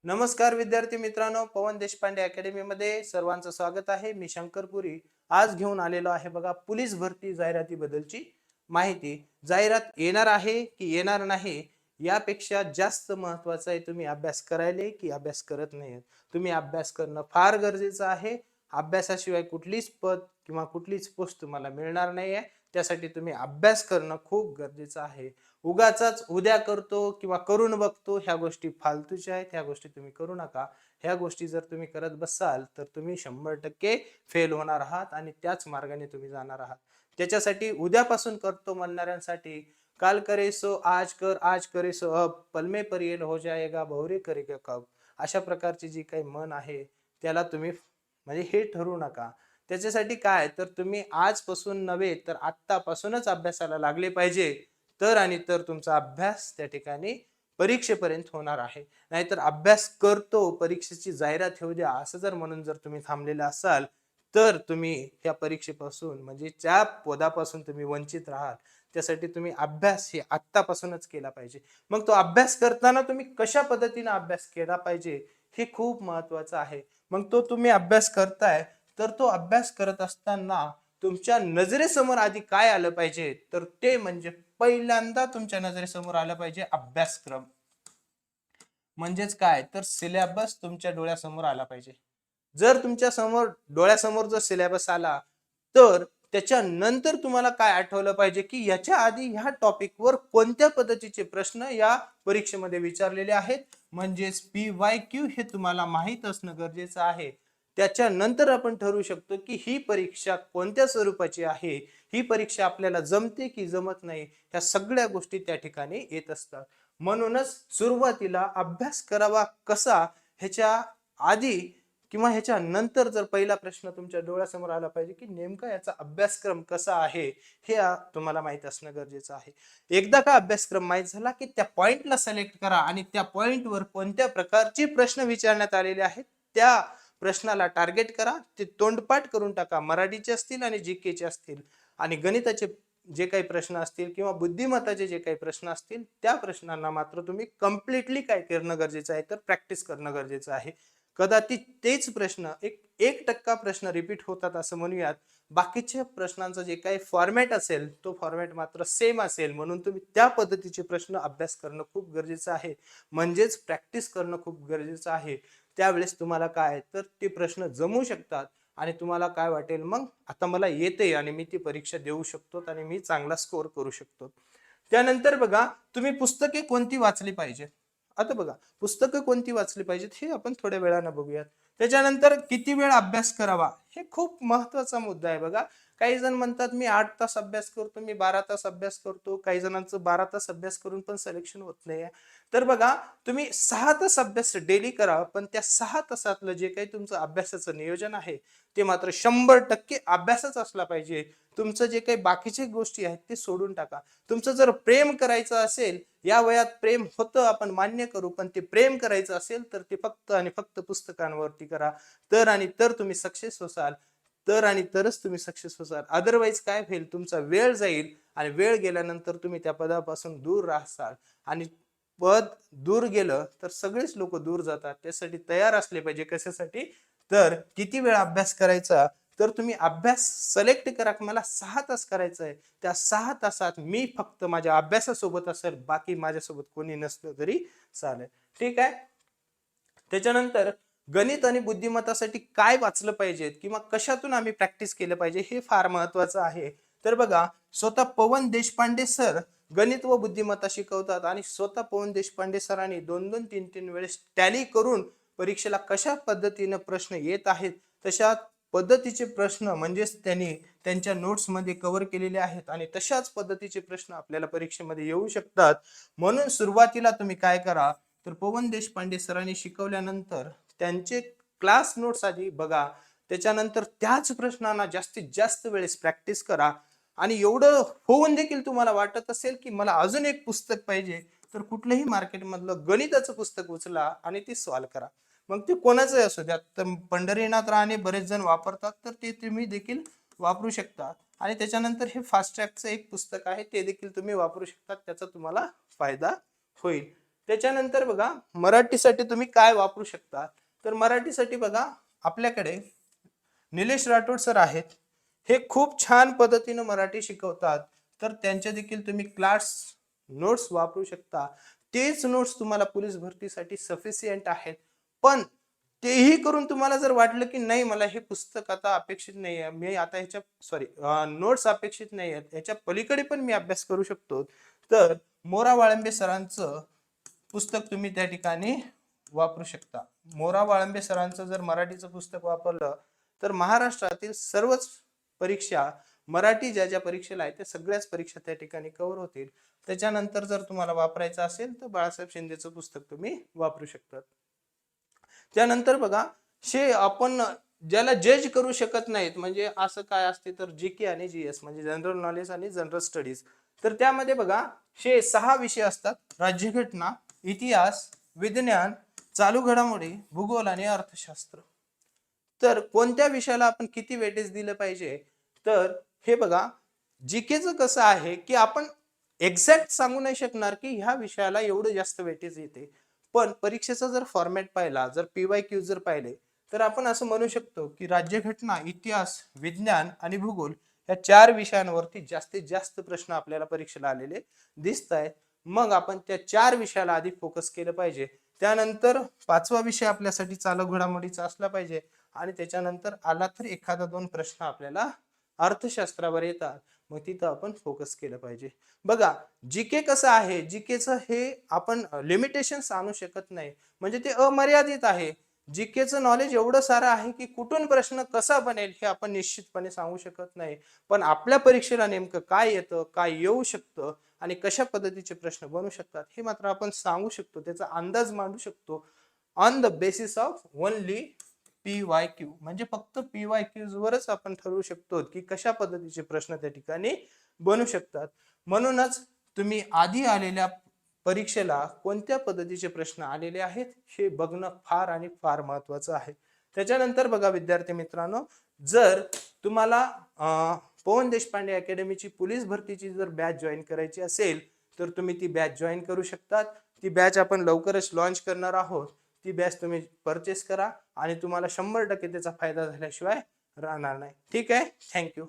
नमस्कार विद्यार्थी मित्रांनो, पवन देशपांडे अकॅडमी मध्ये सर्वांचं स्वागत आहे. मी शंकरपुरी आज घेऊन आलेलो आहे बघा पोलीस भरती जाहिरातीबद्दलची माहिती. जाहिरात येणार आहे की येणार नाही यापेक्षा जास्त महत्त्वाचं आहे तुम्ही अभ्यास करायले की अभ्यास करत नाही. तुम्ही अभ्यास करणं फार गरजेचं आहे. अभ्यासाशिवाय कुठलीच पद किंवा कुठलीच पोस्ट तुम्हाला मिळणार नाही आहे. त्यासाठी तुम्ही अभ्यास करणं खूप गरजेचं आहे. उगाचाच उद्या करतो किंवा करून बघतो ह्या गोष्टी फालतूच्या आहेत. ह्या गोष्टी तुम्ही करू नका. ह्या गोष्टी जर तुम्ही करत बसाल तर तुम्ही 100% फेल होणार आहात आणि त्याच मार्गाने तुम्ही जाणार आहात. त्याच्यासाठी उद्यापासून करतो म्हणणाऱ्यांसाठी काल करे सो आज करे सो अब पल में परियल हो जाएगा भवरे करेगा कब. अशा प्रकारची जी काही मन आहे त्याला तुम्ही म्हणजे हे ठरवू नका. त्याच्यासाठी काय तर तुम्ही आजपासून नव्हे तर आत्तापासूनच अभ्यासाला लागले पाहिजे. तर आणि तर तुमचा अभ्यास त्या ठिकाणी परीक्षेपर्यंत होणार आहे. नाहीतर अभ्यास करतो परीक्षेची जाहिरात होऊ द्या असं जर म्हणून जर तुम्ही थांबलेला असाल तर तुम्ही त्या परीक्षेपासून म्हणजे त्या पदापासून तुम्ही वंचित राहाल. त्यासाठी तुम्ही अभ्यास हे आत्तापासूनच केला पाहिजे. मग तो अभ्यास करताना तुम्ही कशा पद्धतीने अभ्यास केला पाहिजे हे खूप महत्वाचं आहे. मग तो तुम्ही अभ्यास करताय तर तो अभ्यास करत असताना तुमच्या नजरेसमोर आधी काय आलं पाहिजे तर ते म्हणजे पहिल्यांदा तुमच्या नजरेसमोर आलं पाहिजे अभ्यासक्रम. म्हणजेच काय तर सिलेबस तुमच्या डोळ्यासमोर आला पाहिजे. जर तुमच्या समोर डोळ्यासमोर जर सिलेबस आला तर त्याच्यानंतर तुम्हाला काय आठवलं पाहिजे की याच्या आधी ह्या टॉपिकवर कोणत्या पद्धतीचे प्रश्न या परीक्षेमध्ये विचारलेले आहेत. म्हणजेच PYQ हे तुम्हाला माहीत असणं गरजेचं आहे. त्याच्यानंतर आपण ठरवू शकतो की ही परीक्षा कोणत्या स्वरूपाची आहे. ही परीक्षा आपल्याला जमते की जमत नाही. ह्या सगळ्या गोष्टी त्या ठिकाणी येत असतात. म्हणूनच सुरुवातीला अभ्यास करावा कसा ह्याच्या आधी किंवा ह्याच्या नंतर जर पहिला प्रश्न तुमच्या डोळ्यासमोर आला पाहिजे की नेमका याचा अभ्यासक्रम कसा आहे हे तुम्हाला माहित असणं गरजेचं आहे. एकदा का अभ्यासक्रम माहित झाला की त्या पॉइंटला सिलेक्ट करा आणि त्या पॉइंटवर कोणत्या प्रकारचे प्रश्न विचारण्यात आलेले आहेत त्या प्रश्नाला टार्गेट करा. ते तोंडपाठ करून टाका. मराठीचे असतील आणि जीकेचे असतील आणि गणिताचे जे काही प्रश्न असतील किंवा बुद्धिमत्ताचे जे काही प्रश्न असतील त्या प्रश्नांना मात्र तुम्ही कम्प्लिटली काय करणं गरजेचं आहे तर प्रॅक्टिस करणं गरजेचं आहे. कदाचित तेच प्रश्न 1% प्रश्न रिपीट होतात असं म्हणूयात. बाकीच्या प्रश्नांचा जे काही फॉर्मॅट असेल तो फॉर्मॅट मात्र सेम असेल. म्हणून तुम्ही त्या पद्धतीचे प्रश्न अभ्यास करणं खूप गरजेचं आहे. म्हणजेच प्रॅक्टिस करणं खूप गरजेचं आहे. त्यावेळेस तुम्हाला काय तर ते प्रश्न जमू शकतात आणि तुम्हाला काय वाटेल मग आता मला येते आणि मी ती परीक्षा देऊ शकतो आणि मी चांगला स्कोअर करू शकतो. त्यानंतर बघा तुम्ही पुस्तके कोणती वाचली पाहिजे. आता बघा पुस्तकं कोणती वाचली पाहिजेत हे आपण थोड्या वेळानं बघूयात. त्याच्यानंतर किती वेळ अभ्यास करावा हे खूप महत्वाचा मुद्दा आहे बघा. काही जण म्हणतात मी 8 तास अभ्यास करतो, मी 12 तास अभ्यास करतो. काही जणांचं 12 तास अभ्यास करून पण सिलेक्शन होत नाही. तर बघा तुम्ही 6 तास अभ्यास डेली करा पण त्या 6 तासातलं जे काही तुमचं अभ्यासाचं नियोजन आहे ते मात्र 100% अभ्यासच असला पाहिजे. तुमचं जे काही बाकीचे गोष्टी आहेत ते सोडून टाका. तुमचं जर प्रेम करायचं असेल या वयात प्रेम होतं आपण मान्य करू पण ते प्रेम करायचं असेल तर ते फक्त आणि फक्त पुस्तकांवरती करा. तर आणि तर तुम्ही सक्सेस होसाल. तर आणि तरच तुम्ही सक्सेस होसाल. अदरवाईज काय होईल तुमचा वेळ जाईल आणि वेळ गेल्यानंतर तुम्ही त्या पदापासून दूर राहसाल आणि पद दूर गेलं तर सगळेच लोक दूर जातात. त्यासाठी तयार असले पाहिजे. कशासाठी तर किती वेळ अभ्यास करायचा तर तुम्ही अभ्यास सिलेक्ट करा की मला 6 तास करायचं आहे. त्या 6 तासात मी फक्त माझ्या अभ्यासासोबत असेल बाकी माझ्यासोबत कोणी नसलं तरी चालेल. ठीक आहे. त्याच्यानंतर गणित आणि बुद्धिमत्तासाठी काय वाचलं पाहिजे किंवा कशातून आम्ही प्रॅक्टिस केलं पाहिजे हे फार महत्वाचं आहे. तर बघा स्वतः पवन देशपांडे सर गणित व बुद्धिमत्ता शिकवतात आणि स्वतः पवन देशपांडे सरांनी 2-2, 3-3 वेळेस टॅली करून परीक्षेला कशा पद्धतीने प्रश्न येत आहेत तशा पद्धतीचे प्रश्न म्हणजेच त्यांनी त्यांच्या नोट्समध्ये कव्हर केलेले आहेत आणि तशाच पद्धतीचे प्रश्न आपल्याला परीक्षेमध्ये येऊ शकतात. म्हणून सुरुवातीला तुम्ही काय करा तर पवन देशपांडे सरांनी शिकवल्यानंतर त्यांचे क्लास नोट्स आधी बघा. त्याच्यानंतर त्याच प्रश्नांना जास्तीत जास्त वेळेस प्रॅक्टिस करा आणि एवढं होऊन देखील तुम्हाला वाटत असेल की मला अजून एक पुस्तक पाहिजे तर कुठलंही मार्केटमधलं गणिताचं पुस्तक उचला आणि ते सॉल्व करा. मग ते कोणाचंही असू द्या. तर पंढरीनाथ राणे बरेच जण वापरतात तर ते तुम्ही देखील वापरू शकता. आणि त्याच्यानंतर हे फास्ट ट्रॅकचं एक पुस्तक आहे ते देखील तुम्ही वापरू शकता. त्याचा तुम्हाला फायदा होईल. त्याच्यानंतर बघा मराठीसाठी तुम्ही काय वापरू शकता, तर मराठीसाठी बघा आपल्याकडे निलेश राठोड सर आहेत. हे खूप छान पद्धतीने मराठी शिकवतात. तर त्यांच्या देखील तुम्ही क्लास नोट्स वापरू शकता. तेच नोट्स तुम्हाला पोलीस भरतीसाठी सफिशियंट आहेत. पण तेही करून तुम्हाला जर वाटलं की नाही मला हे पुस्तक आता अपेक्षित नाही आहे, मी आता ह्याच्या सॉरी नोट्स अपेक्षित नाही आहेत, ह्याच्या पलीकडे पण मी अभ्यास करू शकतो, तर मोरा वाळंबे सरांचं पुस्तक तुम्ही त्या ठिकाणी वापरू शकता. मोरा वाळंबे सरांचं जर मराठीचं पुस्तक वापरलं तर महाराष्ट्रातील सर्वच परीक्षा मराठी ज्या ज्या परीक्षेला आहे त्या सगळ्याच परीक्षा त्या ठिकाणी कव्हर होतील. त्याच्यानंतर जर तुम्हाला वापरायचं असेल तर बाळासाहेब शिंदेचं पुस्तक तुम्ही वापरू शकता. त्यानंतर बघा आपण ज्याला जज करू शकत नाहीत, म्हणजे असं काय असते तर जीके आणि जीएस म्हणजे जनरल नॉलेज आणि जनरल स्टडीज. तर त्यामध्ये बघा 6 विषय असतात: राज्यघटना, इतिहास, विज्ञान, चालू घडामोडी, भूगोल आणि अर्थशास्त्र. तर कोणत्या विषयाला आपण किती वेटेज दिलं पाहिजे, तर हे बघा जीकेचं कसं आहे की आपण एक्झॅक्ट सांगू नाही शकणार की ह्या विषयाला एवढं जास्त वेटेज येते. पण परीक्षेचा जर फॉर्मॅट पाहिला, जर PYQ जर पाहिले, तर आपण असं म्हणू शकतो की राज्यघटना, इतिहास, विज्ञान आणि भूगोल या 4 विषयांवरती जास्तीत जास्त प्रश्न आपल्याला परीक्षेला आलेले दिसत आहेत. मग आपण त्या 4 विषयाला आधी फोकस केलं पाहिजे. त्यानंतर 5वा विषय आपल्यासाठी चालू घडामोडीचा असला पाहिजे आणि त्याच्यानंतर आला तर एखादा 2 प्रश्न आपल्याला अर्थशास्त्रावर येतात, मग तिथं आपण फोकस केलं पाहिजे. बघा जीके कसं आहे, जीकेचं हे आपण लिमिटेशन्स आणू शकत नाही, म्हणजे ते अमर्यादित आहे. जीकेचं नॉलेज एवढं सारं आहे की कुठून प्रश्न कसा बनेल हे आपण निश्चितपणे सांगू शकत नाही. पण आपल्या परीक्षेला नेमकं काय येतं, काय येऊ शकतं आणि कशा पद्धतीचे प्रश्न बनू शकतात हे मात्र आपण सांगू शकतो, त्याचा अंदाज मांडू शकतो on the basis of only PYQ. म्हणजे फक्त PYQs वरच आपण ठरवू शकतो की कशा पद्धतीचे प्रश्न त्या ठिकाणी बनू शकतात. म्हणूनच तुम्ही आधी आलेल्या परीक्षेला कोणत्या पद्धतीचे प्रश्न आलेले आहेत हे बघणं फार आणि फार महत्वाचं आहे. त्याच्यानंतर बघा विद्यार्थी मित्रांनो, जर तुम्हाला पवन देशपांडे अकॅडमीची पोलीस भरतीची जर बॅच जॉईन करायची असेल तर तुम्ही ती बॅच जॉईन करू शकतात. ती बॅच आपण लवकरच लॉन्च करणार आहोत. ती बॅच तुम्ही परचेस करा आणि तुम्हाला 100% त्याचा फायदा झाल्याशिवाय राहणार नाही. ठीक आहे, थँक्यू.